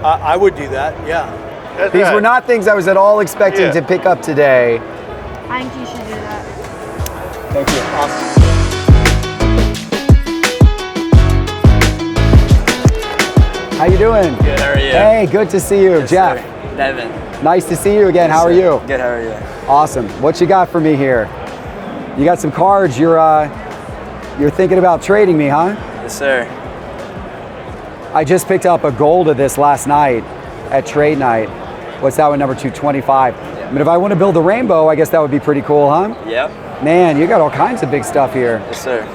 I would do that, yeah. These were not things I was at all expecting to pick up today. I think you should do that. Thank you. Awesome. How you doing? Good, how are you? Hey, good to see you, Yes, Jeff. sir. Devin. Nice to see you again. Yes, How are sir. you? Good, how are you? Awesome. What you got for me here? You got some cards. You're thinking about trading me, huh? Yes, sir. I just picked up a gold of this last night at trade night. What's that one? Number 225. Yeah. I mean, if I want to build a rainbow, I guess that would be pretty cool, huh? Yep. Man, you got all kinds of big stuff here. Yes, sir.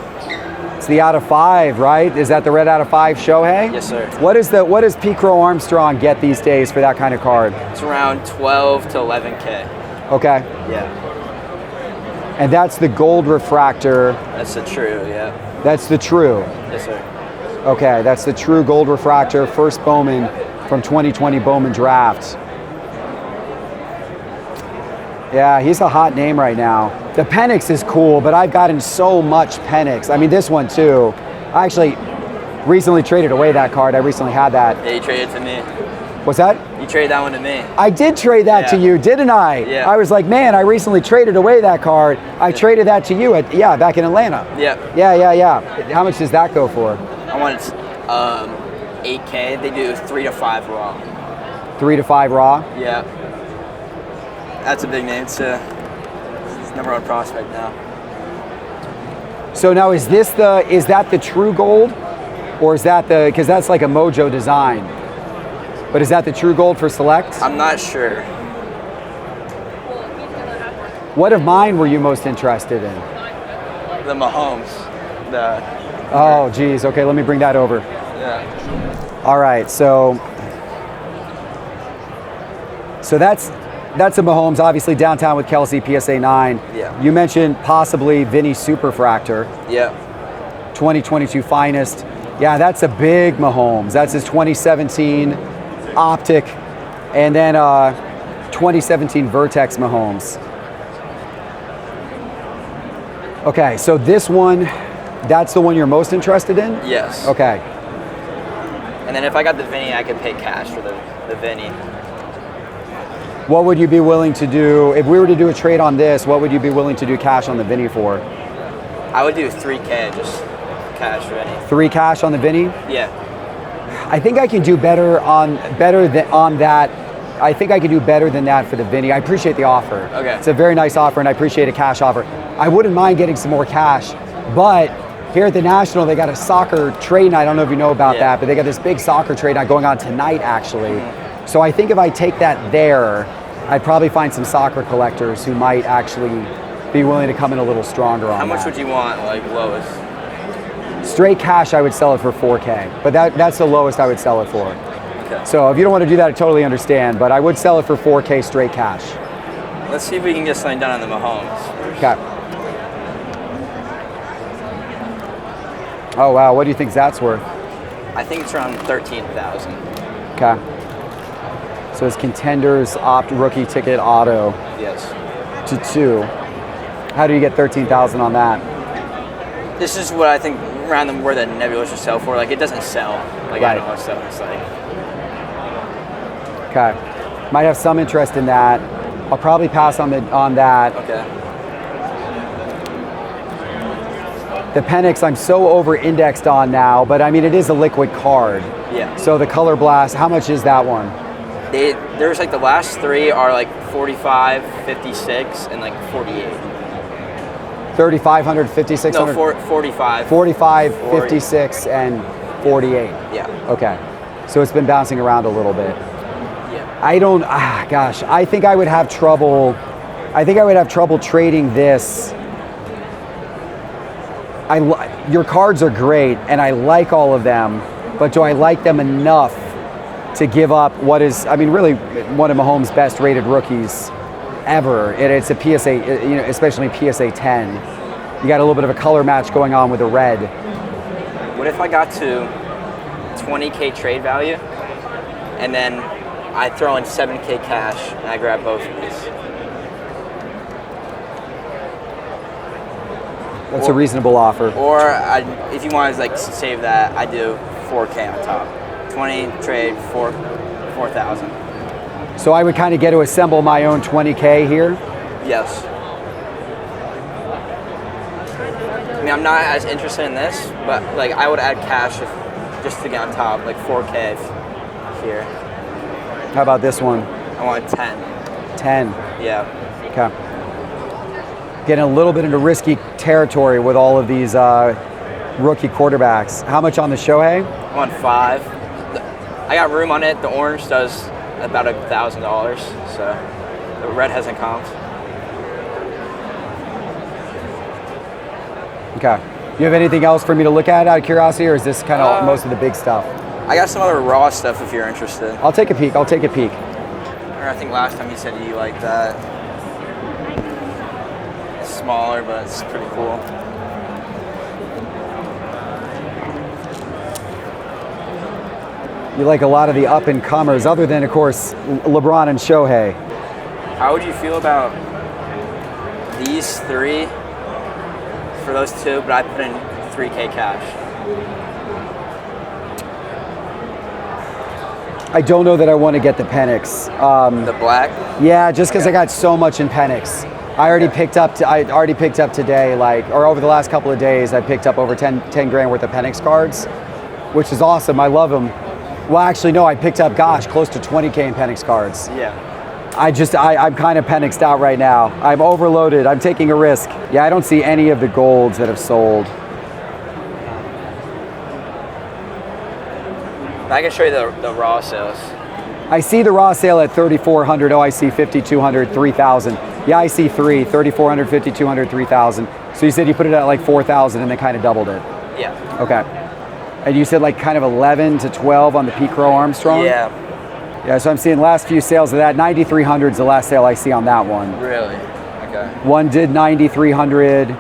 It's the out of 5, right? Is that the red out of 5 Shohei? Yes, sir. What does P. Crow Armstrong get these days for that kind of card? It's around 12 to 11K. Okay. Yeah. And that's the gold refractor. That's the true, yeah. That's the true. Yes, sir. Okay, that's the true gold refractor, first Bowman from 2020 Bowman draft. Yeah, he's a hot name right now. The Penix is cool, but I've gotten so much Penix. I mean, this one too. I actually recently traded away that card. I recently had that. Yeah, you traded to me. What's that? You traded that one to me. I did trade that to you, didn't I? Yeah. I was like, man, I recently traded away that card. I traded that to you back in Atlanta. Yep. Yeah. How much does that go for? I wanted 8K. They do 3 to 5 raw. 3 to 5 raw? Yeah. That's a big name too. He's number 1 prospect now. So now is that the true gold? Or is that because that's like a Mojo design. But is that the true gold for Select? I'm not sure. What of mine were you most interested in? The Mahomes. Oh, geez. Okay, let me bring that over. Yeah. All right, so that's a Mahomes, obviously downtown with Kelsey, PSA 9. Yeah. You mentioned possibly Vinny Superfractor, Yeah. 2022 finest. Yeah, that's a big Mahomes. That's his 2017 Optic, and then 2017 Vertex Mahomes. Okay, so this one, that's the one you're most interested in? Yes. Okay. And then if I got the Vinny, I could pay cash for the Vinny. What would you be willing to do, if we were to do a trade on this, what would you be willing to do cash on the Vinny for? I would do 3K, just cash Vinny. 3 cash on the Vinny? Yeah. I think I can do better on that. I think I can do better than that for the Vinny. I appreciate the offer. Okay. It's a very nice offer, and I appreciate a cash offer. I wouldn't mind getting some more cash, but here at the National, they got a soccer trade night. I don't know if you know about that, but they got this big soccer trade night going on tonight, actually. So I think if I take that there, I'd probably find some soccer collectors who might actually be willing to come in a little stronger on How much that. would you want, like lowest? Straight cash, I would sell it for 4K, but that's the lowest I would sell it for. Okay. So if you don't want to do that, I totally understand, but I would sell it for 4K straight cash. Let's see if we can get something done on the Mahomes. Okay. Oh wow, what do you think that's worth? I think it's around 13,000. Okay. So it's Contenders Opt Rookie Ticket Auto Yes. to 2. How do you get 13,000 on that? This is what I think around where the Nebula should sell for. Like it doesn't sell. Like I Right. don't know what stuff it's like. Okay. Might have some interest in that. I'll probably pass on that. Okay. The Penix I'm so over-indexed on now, but I mean it is a liquid card. Yeah. So the Color Blast, how much is that one? There's like the last 3 are like 45, 56, and like 48. 3,500, 5,600? No, 45. 45, 40. 56, and 48. Yeah. Okay. So it's been bouncing around a little bit. Yeah. I think I would have trouble trading this. Your cards are great, and I like all of them, but do I like them enough to give up what is, I mean, really one of Mahomes' best rated rookies ever? And it's a PSA, especially PSA 10. You got a little bit of a color match going on with the red. What if I got to 20K trade value, and then I throw in 7K cash, and I grab both of these? That's a reasonable offer. Or if you want to like save that, I do 4K on top. 20 trade, 4 4,000. So I would kind of get to assemble my own 20K here. Yes. I mean, I'm not as interested in this, but like I would add cash just to get on top, like 4K here. How about this one? I want 10. 10. Yeah. Okay. Getting a little bit into risky territory with all of these rookie quarterbacks. How much on the Shohei? I want 5. I got room on it. The orange does about $1,000, so the red hasn't comped. Okay. You have anything else for me to look at out of curiosity, or is this kind of most of the big stuff? I got some other raw stuff if you're interested. I'll take a peek. I'll take a peek. Or I think last time you said you liked that. It's smaller, but it's pretty cool. You like a lot of the up-and-comers, other than, of course, LeBron and Shohei. How would you feel about these 3 for those 2, but I put in 3K cash? I don't know that I want to get the Penix. The black? Yeah, just because I got so much in Penix. I already picked up today, or over the last couple of days, I picked up over 10 grand worth of Penix cards, which is awesome. I love them. Well, actually, no, I picked up, close to 20K in Penix cards. Yeah. I'm kind of Penixed out right now. I'm overloaded. I'm taking a risk. Yeah, I don't see any of the golds that have sold. I can show you the raw sales. I see the raw sale at 3,400. Oh, I see 5,200, 3,000. Yeah, I see 3,400, 5,200, 3,000. So you said you put it at like 4,000 and then kind of doubled it. Yeah. Okay. And you said like kind of 11 to 12 on the Pete Crow Armstrong? Yeah. Yeah, so I'm seeing last few sales of that. 9,300 is the last sale I see on that one. Really? Okay. One did 9,300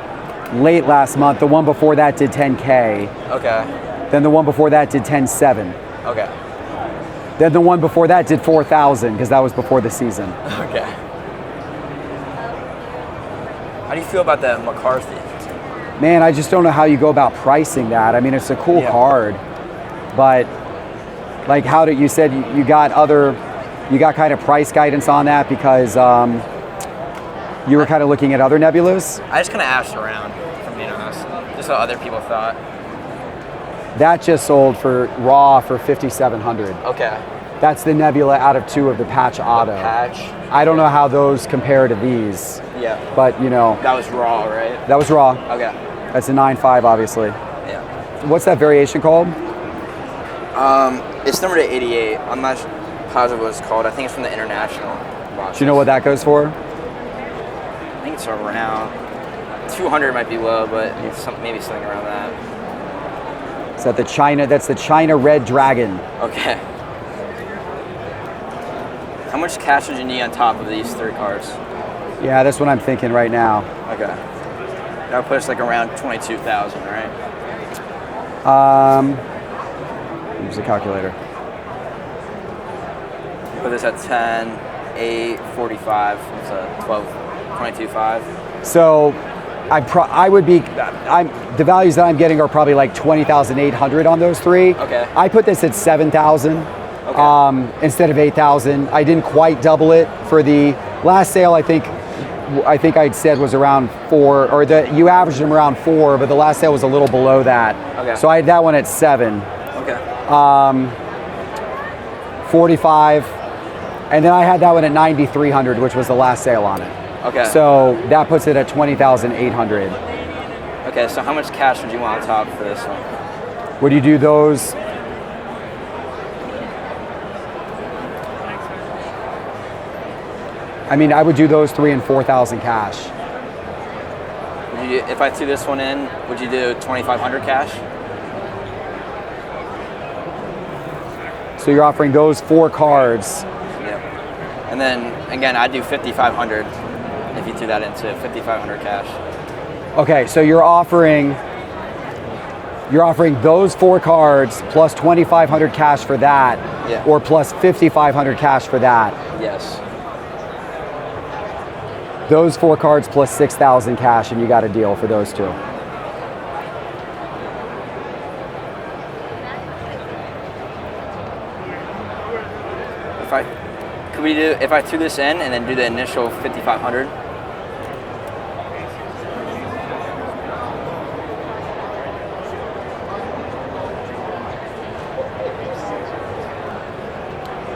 late last month. The one before that did 10K. Okay. Then the one before that did 10.7. Okay. Then the one before that did 4,000 because that was before the season. Okay. How do you feel about the McCarthy? Man, I just don't know how you go about pricing that. I mean, it's a cool card, but like you said you got kind of price guidance on that because you were kind of looking at other nebulas? I just kind of asked around, if I'm being honest. Just what other people thought. That just sold for raw for 5,700. Okay. That's the nebula out of 2 of the Patch Auto. Patch. I don't know how those compare to these. Yeah. But That was raw, right? That was raw. Okay. That's a 9.5, obviously. Yeah. What's that variation called? It's numbered at 88. I'm not positive what it's called. I think it's from the international box. Do you know what that goes for? I think it's around 200 might be low, but it's maybe something around that. Is that that's the China Red Dragon. Okay. How much cash would you need on top of these 3 cards? Yeah, that's what I'm thinking right now. Okay. That would put us like around 22,000, right? Use a calculator. Put this at 10, 8, 45. It's a 12, 22.5. So the values that I'm getting are probably like 20,800 on those 3. Okay. I put this at 7,000 instead of 8,000. I didn't quite double it for the last sale. I think I'd said was around 4, or you averaged them around 4, but the last sale was a little below that. Okay. So I had that one at 7. Okay. 45, and then I had that one at 9,300, which was the last sale on it. Okay. So that puts it at 20,800. Okay, so how much cash would you want on top for this one? Would you do those? I mean, I would do those 3 and 4,000 cash. If I threw this one in, would you do 2,500 cash? So you're offering those 4 cards. Yeah. And then again, I'd do 5,500 if you threw that into 5,500 cash. Okay, so you're offering those 4 cards plus 2,500 cash for that, or plus 5,500 cash for that. Yes. Those 4 cards plus 6,000 cash, and you got a deal for those 2. if I threw this in and then do the initial 5,500?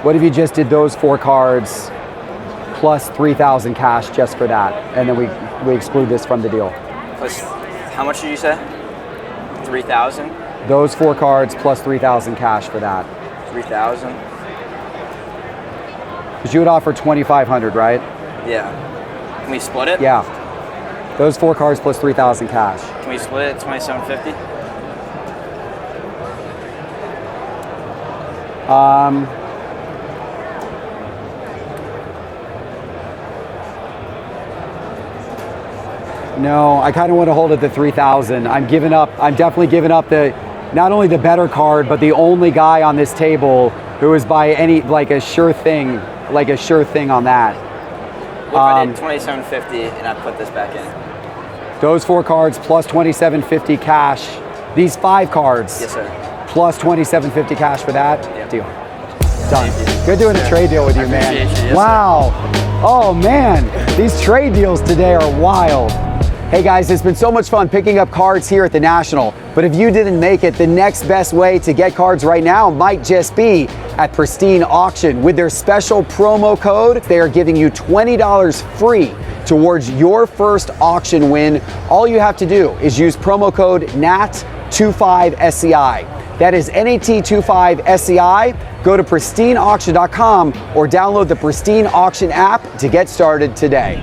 What if you just did those 4 cards plus 3,000 cash just for that, and then we exclude this from the deal? Plus, how much did you say? 3,000? Those 4 cards plus 3,000 cash for that. 3,000? Because you would offer 2,500, right? Yeah. Can we split it? Yeah. Those 4 cards plus 3,000 cash. Can we split it 2,750? No, I kind of want to hold it to 3,000. I'm definitely giving up not only the better card, but the only guy on this table who is by a sure thing on that. What if I did 2,750 and I put this back in? Those 4 cards plus 2,750 cash. These 5 cards. Yes, sir. Plus 2,750 cash for that. Yep. Deal. Done. Good doing a trade deal with you, man. Appreciate you. Yes, wow. Oh man, these trade deals today are wild. Hey guys, it's been so much fun picking up cards here at the National, but if you didn't make it, the next best way to get cards right now might just be at Pristine Auction. With their special promo code, they are giving you $20 free towards your first auction win. All you have to do is use promo code NAT25SCI. That is NAT25SCI. Go to pristineauction.com or download the Pristine Auction app to get started today.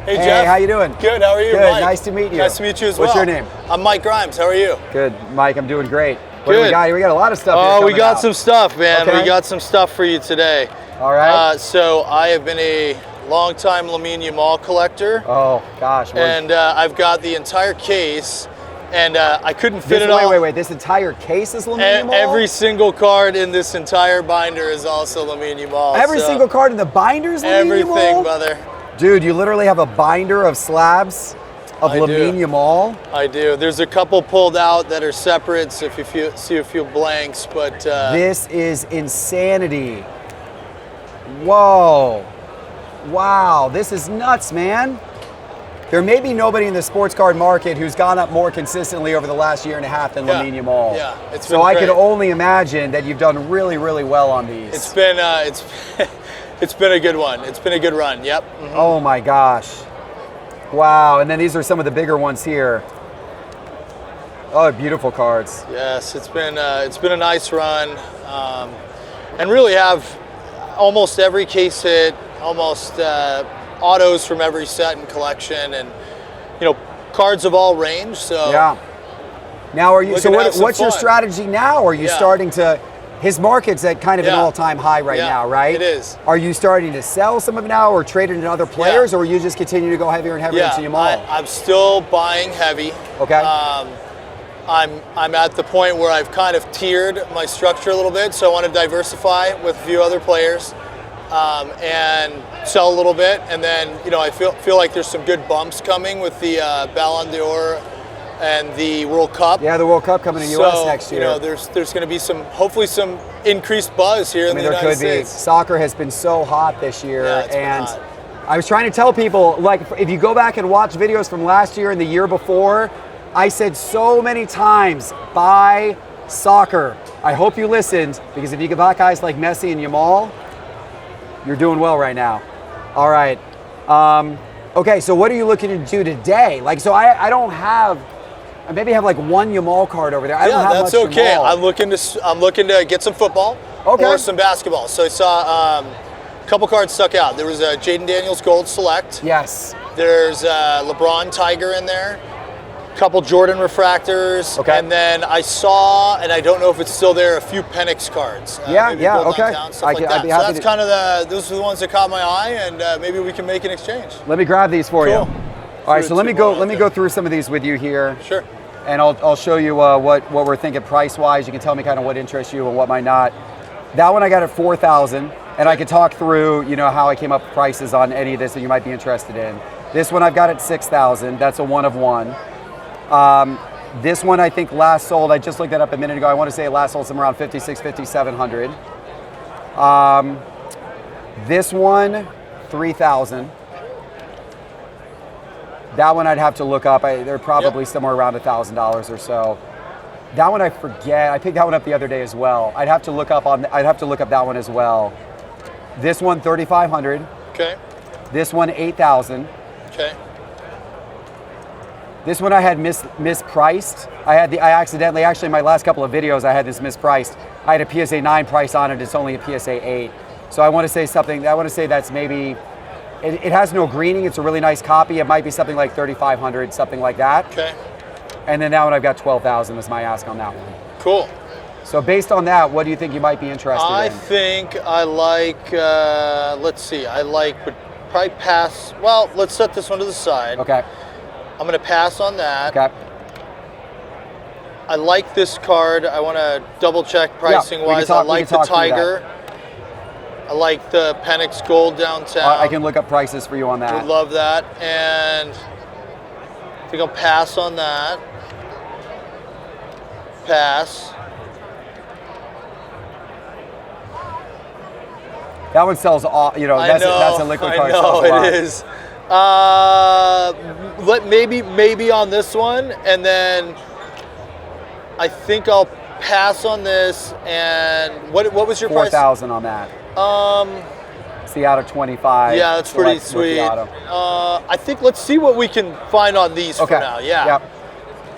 Hey Jeff. How you doing? Good, how are you? Good, Mike? nice to meet you. Nice to meet you as well. What's your name? I'm Mike Grimes, how are you? Good, Mike, I'm doing great. What do we Good. got here? We got a lot of stuff here Oh, we coming got out. some stuff, man. Okay. We got some stuff for you today. All right. So I have been a longtime Lamine Yamal collector, Oh, gosh. and I've got the entire case, and I couldn't fit it all. Wait. This entire case is Lamine Yamal? Every single card in this entire binder is also Lamine Yamal. Every so single card in the binder is Lamine everything, Yamal? brother. Dude, you literally have a binder of slabs of I do. Lamine Yamal? I do. There's a couple pulled out that are separate, so if you see a few blanks, but This is insanity. Whoa. Wow, this is nuts, man. There may be nobody in the sports card market who's gone up more consistently over the last year and a half than Yeah. Lamine Yamal. Yeah, it's so been I can great. only imagine that you've done really, really well on these. it's been it's been a good one. It's been a good run. Yep. Oh my gosh. Wow, and then these are some of the bigger ones here. Oh, beautiful cards. Yes, it's been a nice run, and really have almost every case hit, almost autos from every set and collection, and cards of all range. So Yeah. Now are you Looking to have some what's your fun. strategy now? Are you Yeah. starting to his market's at kind of an Yeah. all-time high right Yeah, now, right? it is. Are you starting to sell some of it now or trade it into other players, or will you just continue to go heavier and heavier yeah, into Yamal? I'm still buying heavy. Okay. I'm at the point where I've kind of tiered my structure a little bit, so I want to diversify with a few other players and sell a little bit, and then I feel like there's some good bumps coming with the Ballon d'Or and the World Cup. Yeah, the World Cup coming to So, US next year. there's going to be hopefully some increased buzz here in the there United could States. be. Soccer has been so hot this year, Yeah, it's been and hot. I was trying to tell people, like, if you go back and watch videos from last year and the year before, I said so many times, buy soccer. I hope you listened, because if you can buy guys like Messi and Yamal, you're doing well right now. All right. Okay, so what are you looking to do today? Like, so I don't have. I maybe have like one Yamal card over there. I don't have that's much okay. Yamal. I'm looking to get some football Okay. or some basketball. So I saw a couple cards stuck out. There was a Jaden Daniels Gold Select. Yes. There's a LeBron Tiger in there. Couple Jordan refractors. Okay. And then I saw, and I don't know if it's still there, a few Penix cards. Maybe Gold okay. Downtown, stuff I'd like that. be So happy that's to- kind of those are the ones that caught my eye, and maybe we can make an exchange. Let me grab these for you. Cool. All right, so let me go. Two Let me go through some of these with you here. Sure. And I'll show you what we're thinking price wise. You can tell me kind of what interests you and what might not. That one I got at 4,000, and I could talk through how I came up with prices on any of this that you might be interested in. This one I've got at 6,000. That's a one of one. This one I think last sold. I just looked that up a minute ago. I want to say it last sold somewhere around 5,600, 5,700. This one, 3,000. That one I'd have to look up. They're probably somewhere around $1,000 or so. That one I forget. I picked that one up the other day as well. I'd have to look up that one as well. This one, 3,500. Okay. This one, 8,000. Okay. This one I had mispriced. I accidentally, actually in my last couple of videos, I had this mispriced. I had a PSA 9 price on it. It's only a PSA 8. So I want to say something. I want to say that's maybe. It has no greening. It's a really nice copy. It might be something like 3,500, something like that. Okay. And then that one I've got 12,000 was my ask on that one. Cool. So based on that, what do you think you might be interested I in? think I like, let's see, would probably pass, well, let's set this one to the side. Okay. I'm going to pass on that. Okay. I like this card. I want to double check pricing we can wise. talk- I we like can the talk through that. Tiger. I like the Penix Gold downtown. I can look up prices for you on that. Would love that. And I think I'll pass on that. Pass. That one sells all, that's a liquid card. I know sells a lot. it is. Maybe on this one, and then I think I'll pass on this. And what was your price? 4,000 on that. It's the Auto 25. Yeah, that's pretty Select with the sweet. Auto. I think let's see what we can find on these for now. Yeah. Yep.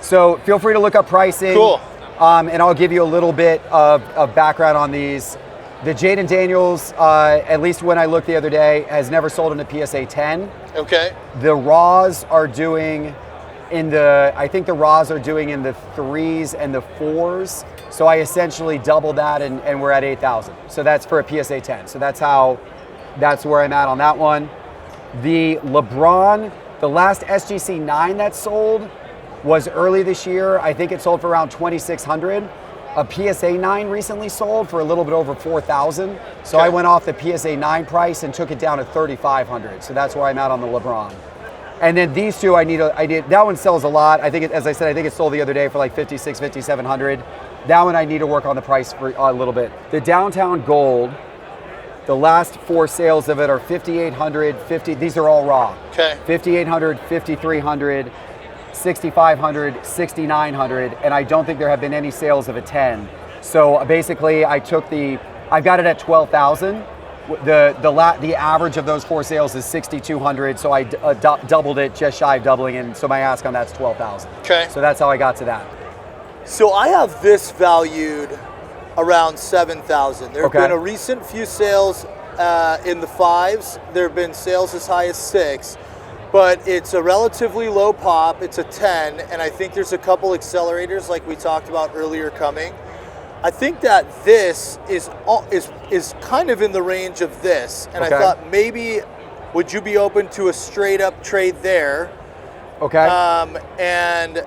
So feel free to look up pricing. Cool. And I'll give you a little bit of background on these. The Jaden Daniels, at least when I looked the other day, has never sold in a PSA 10. Okay. The Raws are doing I think the Raws are doing in the 3s and the 4s. So I essentially doubled that and we're at 8,000. So that's for a PSA 10. So that's where I'm at on that one. The LeBron, the last SGC 9 that sold was early this year. I think it sold for around 2,600. A PSA 9 recently sold for a little bit over 4,000. So I went off the PSA 9 price and took it down to 3,500. So that's where I'm at on the LeBron. And then these two, that one sells a lot. I think, as I said, I think it sold the other day for like 5,600, 5,700. That one I need to work on the price for a little bit. The Downtown Gold, the last 4 sales of it are 5,800, 50. These are all raw. Okay. 5,800, 5,300, 6,500, 6,900, and I don't think there have been any sales of a 10. So basically, I've got it at 12,000. The average of those 4 sales is 6,200. So I doubled it, just shy of doubling, and so my ask on that's 12,000. Okay. So that's how I got to that. So I have this valued around 7,000. There have Okay. been a recent few sales in the 5s. There have been sales as high as 6, but it's a relatively low pop. It's a 10, and I think there's a couple accelerators like we talked about earlier coming. I think that this is kind of in the range of this, and Okay. I thought maybe would you be open to a straight up trade there? Okay. And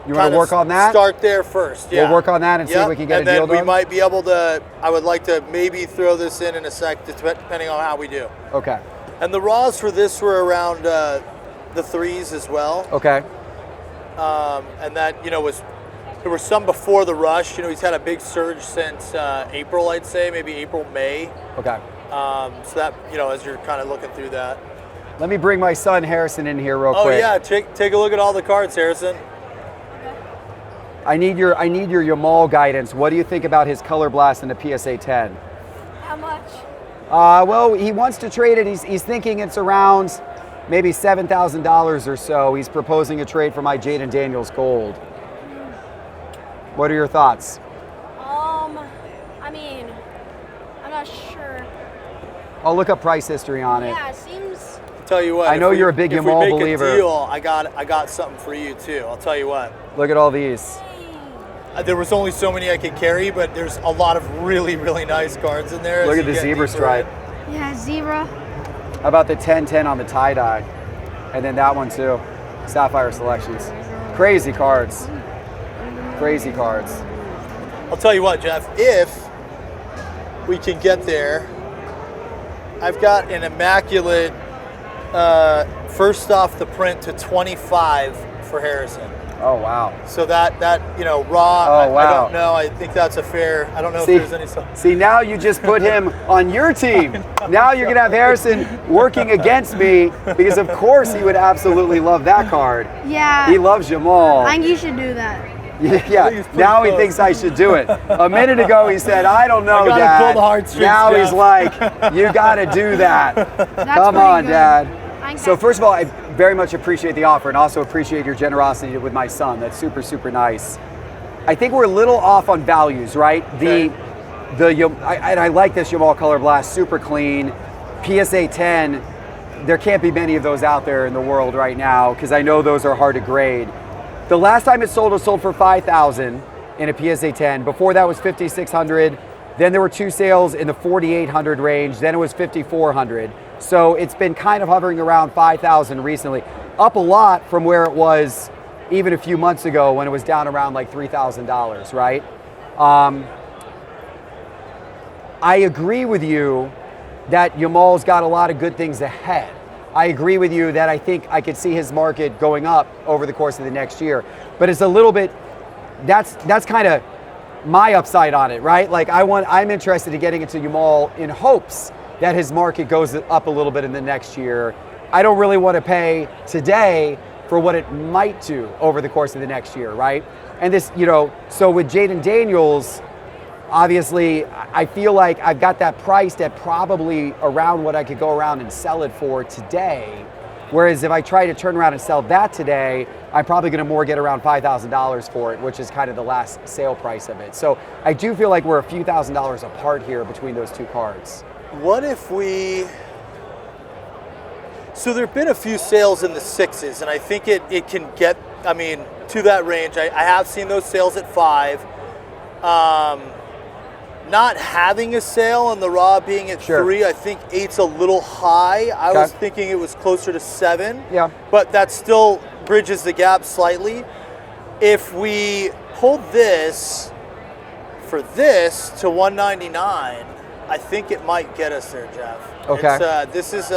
you want to work on that? Start there first. Yeah. We'll work on that and see if we can get a deal And then we done. might be able to. I would like to maybe throw this in a sec, depending on how we do. Okay. And the raws for this were around the 3s as well. Okay. And that there were some before the rush. He's had a big surge since April, I'd say, maybe April, May. Okay. So that as you're kind of looking through that. Let me bring my son Harrison in here real quick. Oh yeah, take a look at all the cards, Harrison. I need your Yamal guidance. What do you think about his Color Blast in the PSA 10? How much? Well, he wants to trade it. He's thinking it's around maybe $7,000 or so. He's proposing a trade for my Jaden Daniels Gold. What are your thoughts? I mean, I'm not sure. I'll look up price history on it. Yeah, it seems. Tell you what. I know you're a big if we Yamal make believer. A deal, I got something for you too. I'll tell you what. Look at all these. There was only so many I could carry, but there's a lot of really, really nice cards in there. Look at the zebra stripe. Yeah, zebra. How about the 1010 on the tie-dye? And then that one too. Sapphire Selections. Crazy cards. Crazy cards. I'll tell you what, Jeff, if we can get there, I've got an immaculate first off the print to 25 for Harrison. Oh, wow. So that raw. Oh, wow. I don't know. I think that's a fair. I don't know See, if there's any. see, now you just put him on your team. Now you're going to have Harrison working against me because, of course, he would absolutely love that card. Yeah. He loves Jamal. I think you should do that. Yeah, now he thinks I should do it. A minute ago he said, I don't know, I gotta Dad. pull the heartstrings, now Jeff. he's like, you got to do that. That's Come pretty on, good. Dad. I think So that's- first of all, I very much appreciate the offer and also appreciate your generosity with my son. That's super, super nice. I think we're a little off on values, right? Okay. I like this Jamal Color Blast, super clean. PSA 10, there can't be many of those out there in the world right now because I know those are hard to grade. The last time it sold for $5,000 in a PSA 10. Before that was $5,600. Then there were 2 sales in the $4,800 range. Then it was $5,400. So it's been kind of hovering around $5,000 recently. Up a lot from where it was even a few months ago when it was down around like $3,000, right? I agree with you that Jamal's got a lot of good things ahead. I agree with you that I think I could see his market going up over the course of the next year. But it's a little bit, that's kind of my upside on it, right? Like I'm interested in getting into Jamal in hopes that his market goes up a little bit in the next year. I don't really want to pay today for what it might do over the course of the next year, right? And this, so with Jaden Daniels, obviously, I feel like I've got that priced at probably around what I could go around and sell it for today. Whereas if I try to turn around and sell that today, I'm probably going to more get around $5,000 for it, which is kind of the last sale price of it. So I do feel like we're a few $1,000s apart here between those two cards. What if we? So there've been a few sales in the 6s, and I think it can get, to that range. I have seen those sales at 5. Not having a sale and the raw being at Sure. 3, I think 8's a little high. I Okay. was thinking it was closer to 7. Yeah. But that still bridges the gap slightly. If we pulled this for this to 199, I think it might get us there, Jeff. Okay. It's, this is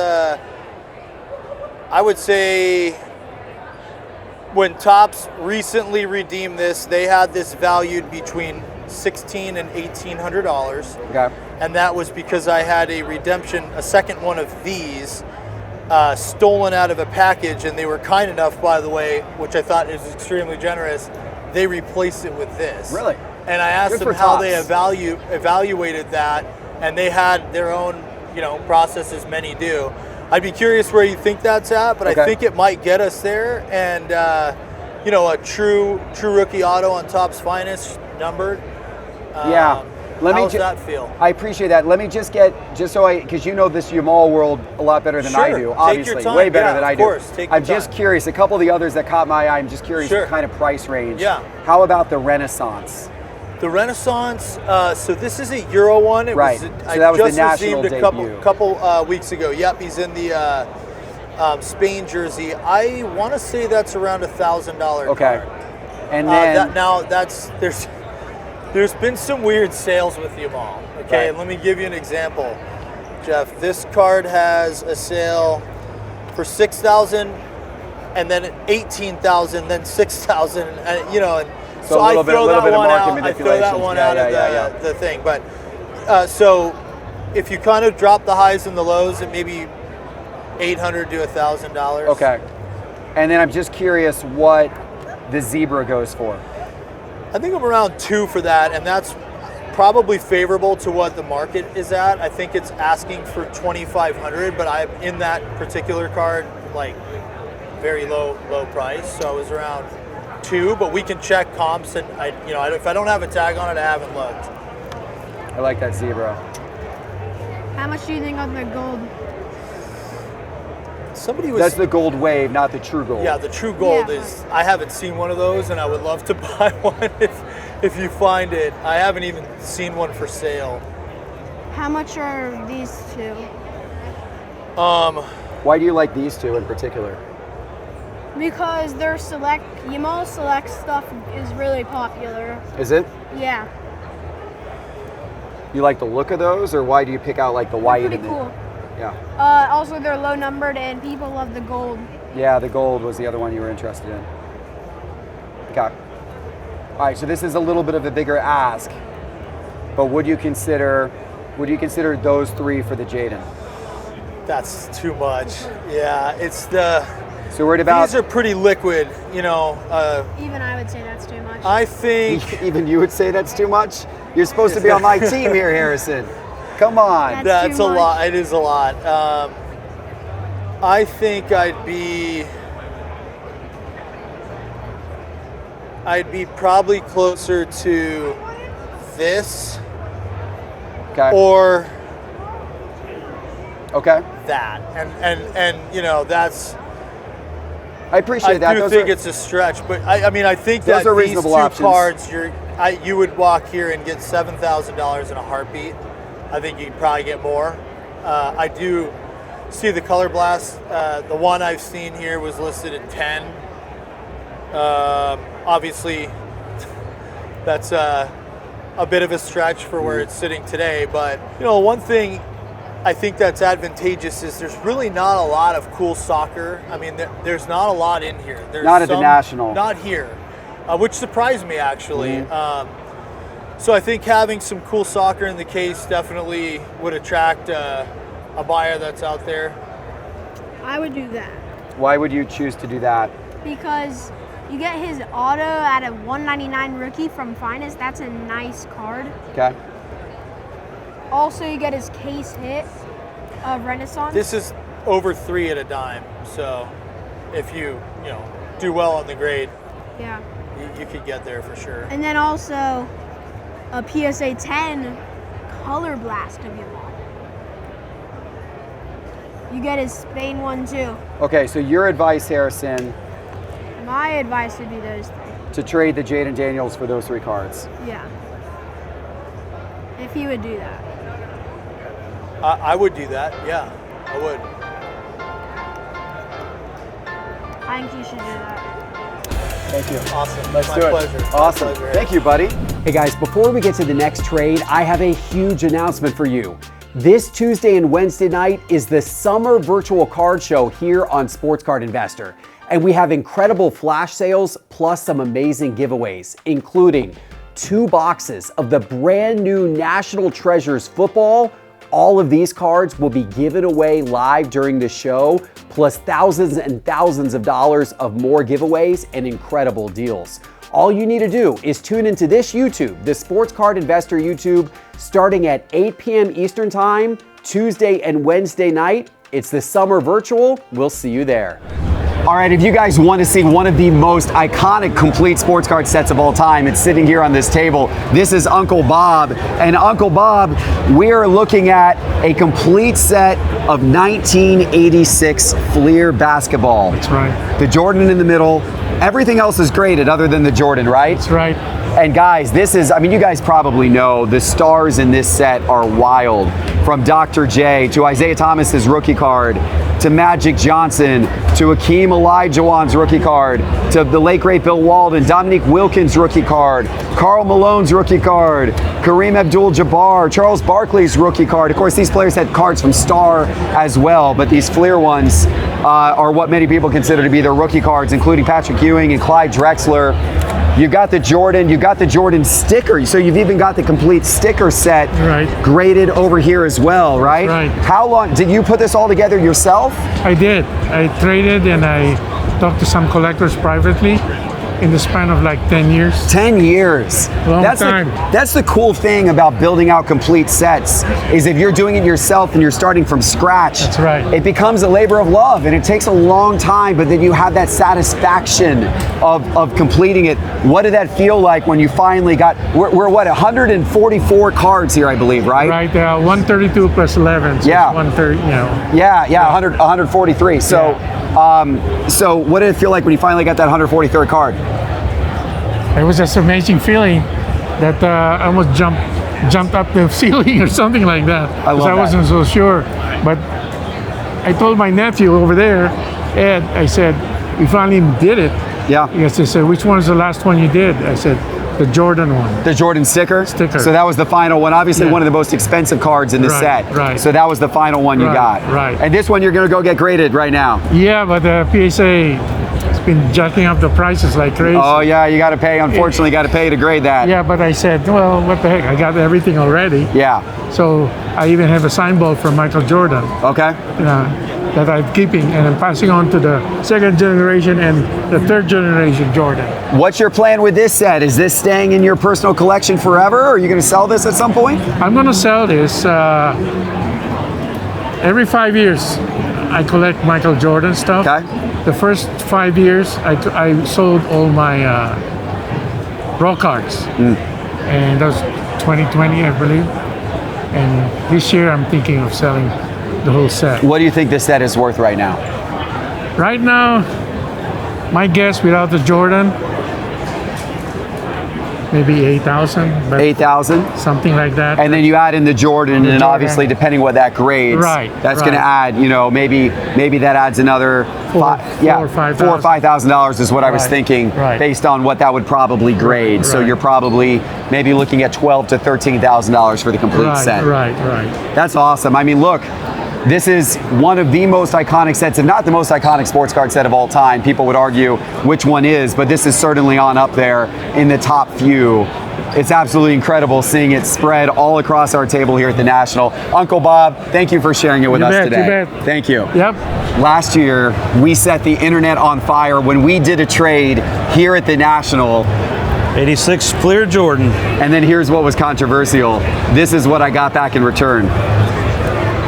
I would say when Topps recently redeemed this, they had this valued between $1,600 and $1,800. Okay. And that was because I had a second one of these stolen out of a package, and they were kind enough, by the way, which I thought is extremely generous, they replaced it with this. Really? And I asked Good them for how they Topps. evaluated that, and they had their own, processes, many do. I'd be curious where you think that's at, but Okay. I think it might get us there. And a true rookie auto on Topps Finest numbered. Yeah. Let me How does ju- that feel? I appreciate that. Let me just because you know this Jamal world a lot better than I Sure. do. Take your Obviously, time. way better Yeah, than I of do. course. Take your I'm just time. curious. A couple of the others that caught my eye. I'm just curious Sure. what kind of price range. Yeah. How about the Renaissance? The Renaissance. So this is a Euro one. It Right. Was, So that was the just national received a debut. couple weeks ago. Yep, he's in the Spain jersey. I want to say that's around $1,000. Okay. And then There's been some weird sales with Jamal. Okay, Right. and let me give you an example, Jeff. This card has a sale for $6,000, and then $18,000, then $6,000, and and So a I little bit- throw little that bit of one market out. I throw that manipulations. one Yeah, out of yeah. the thing. But so if you kind of drop the highs and the lows, it maybe $800 to $1,000. okay. And then I'm just curious what the Zebra goes for. I think I'm around 2 for that, and that's probably favorable to what the market is at. I think it's asking for $2,500, but I'm in that particular card, like very low price. So I was around 2, but we can check comps, and if I don't have a tag on it, I haven't looked. I like that Zebra. How much do you think on the gold? Somebody was That's the gold wave, not the true gold. Yeah, the true gold Yeah. is. I haven't seen one of those, and I would love to buy one if you find it. I haven't even seen one for sale. How much are these two? Why do you like these two in particular? Because their Jamal Select stuff is really popular. Is it? Yeah, You like the look of those, or why do you pick out like the white pretty and the? cool. Yeah. Also, they're low numbered, and people love the gold. Yeah, the gold was the other one you were interested in. Okay. All right, so this is a little bit of a bigger ask, but would you consider those 3 for the Jaden? That's too much. Yeah, it's the. So we're at about. These are pretty liquid, you know. Even I would say that's too much. I think Even you would say that's too much? You're supposed to be on my team here, Harrison. Come on. That's that's a too lot. much. It is a lot. I think I'd be probably closer to this Okay. or Okay. that, and you know that's. I appreciate I that. do Those think are- it's a stretch, but I mean I think Those that are these reasonable two options. cards, you would walk here and get $7,000 in a heartbeat. I think you'd probably get more. I do see the Color Blast. The one I've seen here was listed at 10. Obviously, that's a bit of a stretch for where it's sitting today. But you know, one thing I think that's advantageous is there's really not a lot of cool soccer. I mean, there's not a lot in here. There's Not at the National. Not here, which surprised me actually. So I think having some cool soccer in the case definitely would attract a buyer that's out there. I would do that Why would you choose to do that? because you get his auto at a 199 rookie from Finest. That's a nice card. Okay. Also, you get his case hit of Renaissance. This is over 3 at a dime. So if you do well on the grade, Yeah. you could get there for sure. And then also a PSA 10 Color Blast of Yamal. You get his Spain one too. Okay, so your advice, Harrison, My advice would be those 3. to trade the Jaden Daniels for those 3 cards. Yeah. If he would do that. I would do that. Yeah, I would. I think you should do that. Thank you. Awesome. Let's My do it. pleasure. My Awesome. pleasure. Thank you, buddy. Hey guys, before we get to the next trade, I have a huge announcement for you. This Tuesday and Wednesday night is the Summer Virtual Card Show here on Sports Card Investor. And we have incredible flash sales plus some amazing giveaways, including 2 boxes of the brand new National Treasures football. All of these cards will be given away live during the show, plus thousands and thousands of dollars of more giveaways and incredible deals. All you need to do is tune into this YouTube, the Sports Card Investor YouTube, starting at 8 p.m. Eastern Time, Tuesday and Wednesday night. It's the Summer Virtual. We'll see you there. All right, if you guys want to see one of the most iconic complete sports card sets of all time, it's sitting here on this table. This is Uncle Bob. And Uncle Bob, we're looking at a complete set of 1986 Fleer basketball. That's right. The Jordan in the middle. Everything else is graded other than the Jordan, right? That's right. And guys, this is, I mean, you guys probably know the stars in this set are wild. From Dr. J to Isaiah Thomas's rookie card, to Magic Johnson, to Akeem Olajuwon's rookie card, to the late great Bill Walton, Dominique Wilkins' rookie card, Karl Malone's rookie card, Kareem Abdul-Jabbar, Charles Barkley's rookie card. Of course, these players had cards from Star as well, but these Fleer ones are what many people consider to be their rookie cards, including Patrick Ewing and Clyde Drexler. You've got the Jordan, you've got the Jordan sticker, so you've even got the complete sticker set Right. graded over here as well, right? Right. How long, did you put this all together yourself? I did. I traded and I talked to some collectors privately in the span of like 10 years. 10 years. Long that's time. That's the cool thing about building out complete sets, is if you're doing it yourself and you're starting from scratch, That's right. it becomes a labor of love and it takes a long time, but then you have that satisfaction of completing it. What did that feel like when you finally got, we're what, 144 cards here, I believe, right? Right, 132 plus 11. So Yeah. It's 130, you know. Yeah, 143. So, so what did it feel like when you finally got that 143rd card? It was just amazing feeling that I almost jumped up the ceiling or something like that. I love I that. wasn't so sure. But I told my nephew over there, Ed, I said, we finally did it. Yeah. Yes, he said, which one's the last one you did? I said, the Jordan one. The Jordan sticker? Sticker. So that was the final one. Obviously Yeah. one of the most expensive cards in the Right, set. right. So that was the final one you Right, got. right. And this one you're going to go get graded right now. Yeah, but the been jacking up the prices like crazy. Oh yeah, you got to pay. Unfortunately, got to pay to grade that. Yeah, but I said, well, what the heck? I got everything already. Yeah. So I even have a sign ball from Michael Jordan Okay. that I'm keeping, and I'm passing on to the second generation and the third generation Jordan. What's your plan with this set? Is this staying in your personal collection forever? Or are you going to sell this at some point? I'm gonna sell this every 5 years. I collect Michael Jordan stuff. Okay. The first 5 years, I sold all my raw cards, and that was 2020, I believe. And this year, I'm thinking of selling the whole set. What do you think this set is worth right now? Right now, my guess without the Jordan, maybe 8,000, but 8,000? something like that. And then you add in the Jordan, The and Jordan. obviously depending what that grades, Right, that's going to right. add, maybe that adds another Four or $5,000 is what I was Right, thinking, right. based on what that would probably grade. So right. you're probably maybe looking at $12,000 to $13,000 for the complete set. Right. That's awesome. I mean, look, this is one of the most iconic sets, if not the most iconic sports card set of all time. People would argue which one is, but this is certainly on up there in the top few. It's absolutely incredible seeing it spread all across our table here at the National. Uncle Bob, thank you for sharing it with You us bet, you today. bet. Thank you. Yep. Last year, we set the internet on fire when we did a trade here at the National. 86 Fleer Jordan. And then here's what was controversial. This is what I got back in return.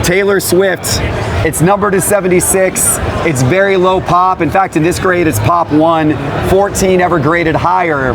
Taylor Swift, it's numbered to 76. It's very low pop. In fact, in this grade, it's pop 1, 14 ever graded higher.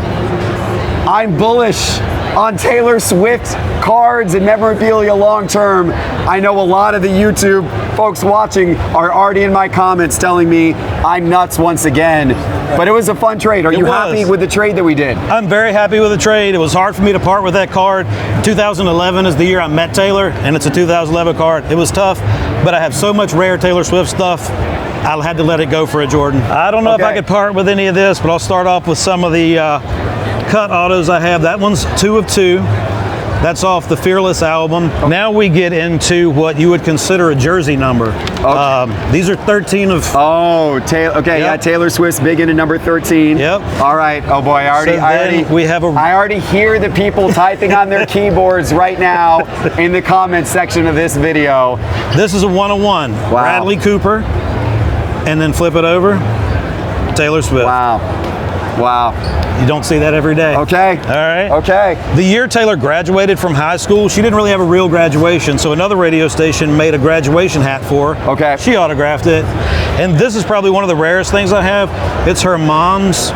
I'm bullish on Taylor Swift cards and memorabilia long term. I know a lot of the YouTube folks watching are already in my comments telling me I'm nuts once again. But it was a fun trade. Are you happy with the trade that we did? I'm very happy with the trade. It was hard for me to part with that card. 2011 is the year I met Taylor, and it's a 2011 card. It was tough, but I have so much rare Taylor Swift stuff, I had to let it go for a Jordan. I don't know if I could part with any of this, but I'll start off with some of the cut autos I have. That one's 2 of 2. That's off the Fearless album. Now we get into what you would consider a jersey number. These are 13 of. Oh, okay, yeah, Taylor Swift's big into number 13. Yep. All right. Oh boy, I already hear the people typing on their keyboards right now in the comments section of this video. This is a 101. Wow. Bradley Cooper, and then flip it over. Taylor Swift. Wow. You don't see that every day. Okay. All right. Okay. The year Taylor graduated from high school, she didn't really have a real graduation, so another radio station made a graduation hat for her. Okay. She autographed it. And this is probably one of the rarest things I have. It's her mom's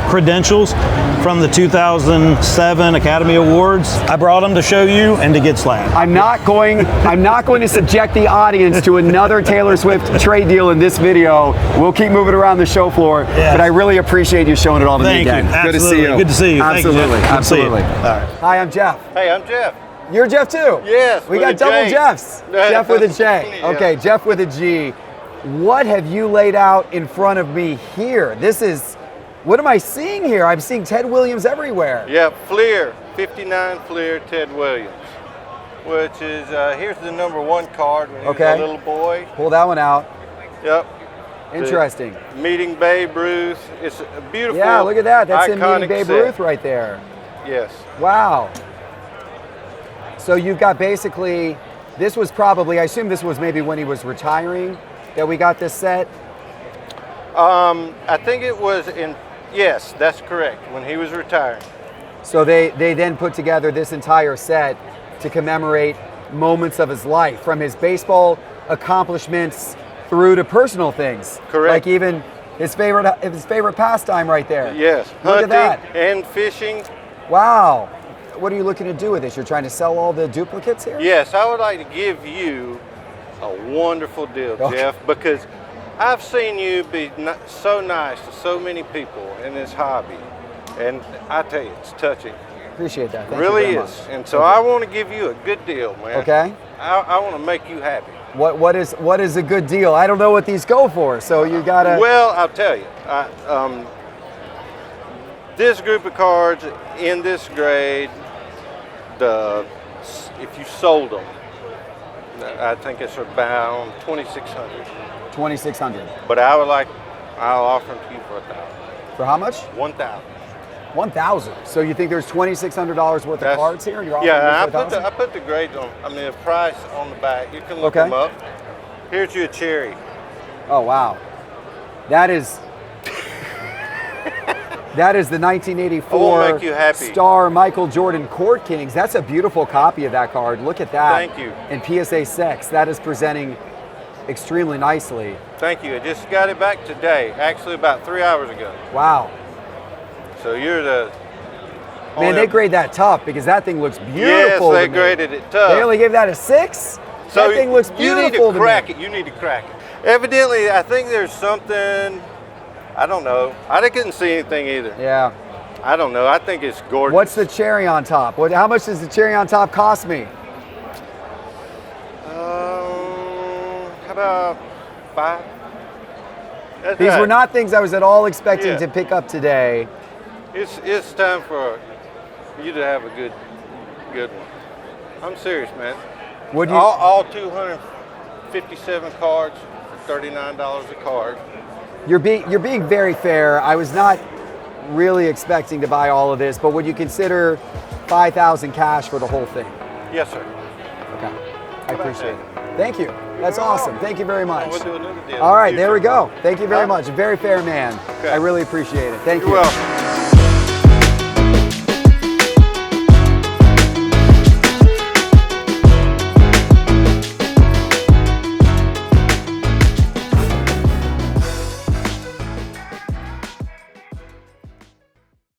credentials from the 2007 Academy Awards. I brought them to show you and to get slapped. I'm not going to subject the audience to another Taylor Swift trade deal in this video. We'll keep moving around the show floor, but I really appreciate you showing it all to me again. Thank you. Good to see you. Good to see you. Absolutely. Thank you, Jeff. Good to see you. Absolutely. All right. Hi, I'm Jeff. Hey, I'm Jeff. You're Jeff too? Yes, We with got a double J. Jeffs. Jeff with a J. Yeah. Okay, Jeff with a G. What have you laid out in front of me here? What am I seeing here? I'm seeing Ted Williams everywhere. Yeah, Fleer, 59 Fleer, Ted Williams, which is, here's the number 1 card when he was a little boy. Pull that one out. Yep. Interesting. Meeting Babe Ruth. It's a beautiful, Yeah, look at that. That's in iconic meeting Babe set. Ruth right there. Yes. Wow. So you've got basically, this was probably, I assume this was maybe when he was retiring that we got this set? I think it was yes, that's correct, when he was retiring. So they then put together this entire set to commemorate moments of his life, from his baseball accomplishments through to personal things. Correct. Like even his favorite pastime right there. Yes, Look at hunting that. and fishing. Wow. What are you looking to do with this? You're trying to sell all the duplicates here? Yes, I would like to give you a wonderful deal, Okay. Jeff, because I've seen you be so nice to so many people in this hobby, and I tell you, it's touching. Appreciate that. It Thank you really very is. much. And so I want to give you a good deal, man. Okay. I want to make you happy. What is a good deal? I don't know what these go for, so you gotta. Well, I'll tell you. This group of cards in this grade, if you sold them, I think it's around $2,600. 2,600. But I I'll offer them to you for $1,000. For how much? 1,000. 1,000. So you think there's $2,600 worth of cards here? And you're offering Yeah, me for $1,000? I put the grades on. I mean, the price on the back. You can look Okay. them up. Here's your cherry. Oh wow, that is that is the I won't 1984 make you happy. Star Michael Jordan Court Kings. That's a beautiful copy of that card. Look at that. Thank you. And PSA 6. That is presenting extremely nicely. Thank you. I just got it back today. Actually, about 3 hours ago. Wow. So you're the. Man, they grade that tough because that thing looks beautiful. Yes, they to me. graded it tough. They only gave that a 6. So that thing looks you need beautiful to crack me. it. You need to crack it. Evidently, I think there's something. I don't know. I couldn't see anything either. Yeah. I don't know. I think it's gorgeous. What's the cherry on top? How much does the cherry on top cost me? How about 5? That's These right. were not things I was at all expecting Yeah. to pick up today. It's time for you to have a good one. I'm serious, man. Would you? All 257 cards for $39 a card. You're being very fair. I was not really expecting to buy all of this, but would you consider 5,000 cash for the whole thing? Yes, sir. Okay, I appreciate it. Thank you. That's awesome. Thank you very much. We'll do another deal. All right, in the there we future. go. Thank you very much. A very fair man. Okay. I really appreciate it. Thank You're you. welcome.